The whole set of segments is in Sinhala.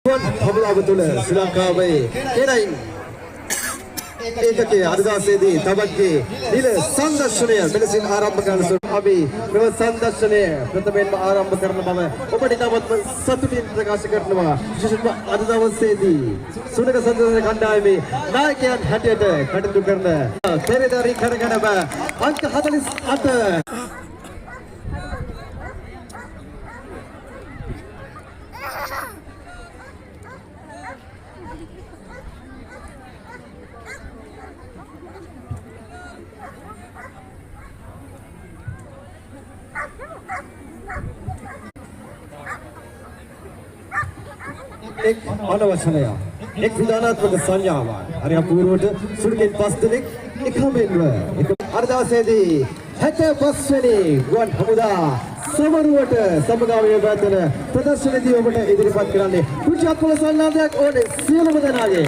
හමුදාව තුළ ශ්‍රී ලංකාවේ කෙරයින් ඒකකයේ අදදාසේදී තවත්ගේ නිල සංදර්ශනය මෙලෙසින් ආරම්භ කරන අපි මෙම සංදර්ශනය ප්‍රථමයෙන්ම ආරම්භ කරන බව ඔබට ඉතාමත් සතුටින් ප්‍රකාශ කරනවා. විශේෂයෙන්ම අද දවසේදී සුනක සංදර්ශන කණ්ඩායමේ නායකයන් හැටියට කටයුතු කරන පෙරේදාරි කරගෙන අංක 48 एक अनवचनය एक විධානාත්මක සංඥාවක් හරි අපූර්වට සුළුකින් පස් දෙනෙක් එකමෙන්ව අද දවසේදී 65 වෙනි ගුවන් හමුදා සමරුවට සමගාමීව පැවැත්වෙන ප්‍රදර්ශනයේදී ඔබට ඉදිරිපත් කරන්නේ කුචි අත්පොළ සන්නාදයක් ඕනේ සියලුම දෙනාගේ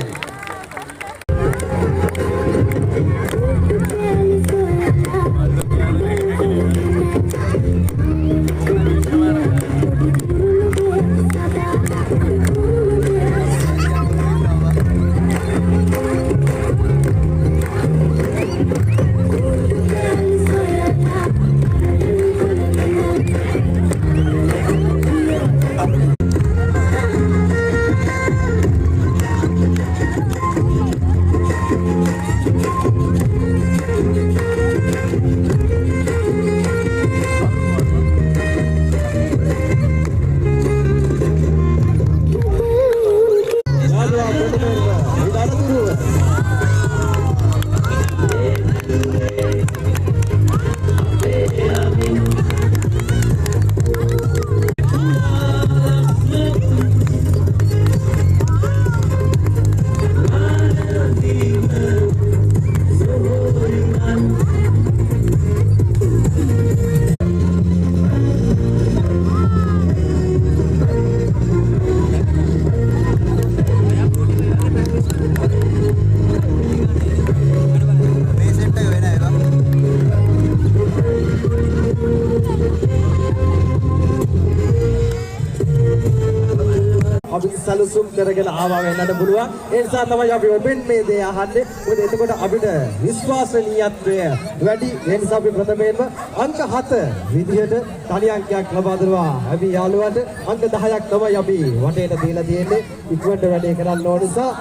සැලසුම් කරගෙන ආවා වෙන්නට පුළුවන්. ඒ නිසා තමයි අපි ඔබෙන් මේ දේ අහන්නේ. මොකද එතකොට අපිට විශ්වාසනීයත්වය වැඩි. ඒ නිසා අපි ප්‍රථමයෙන්ම අංක 7 විදිහට තනි අංකයක් ලබා දෙනවා. අපි යාළුවාට අංක 10ක් තමයි අපි වටේට දීලා තියෙන්නේ. ඉක්මනට වැඩේ කරන්න ඕන නිසා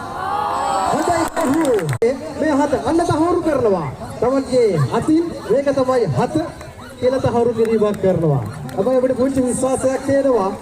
හොඳයි. මේ 7 අන්න තහවුරු කරනවා. තමන්ගේ අතින් මේක තමයි 7 කියලා තහවුරු කිරීමක් කරනවා. අපේ අපිට පුංචි විශ්වාසයක් තියෙනවා.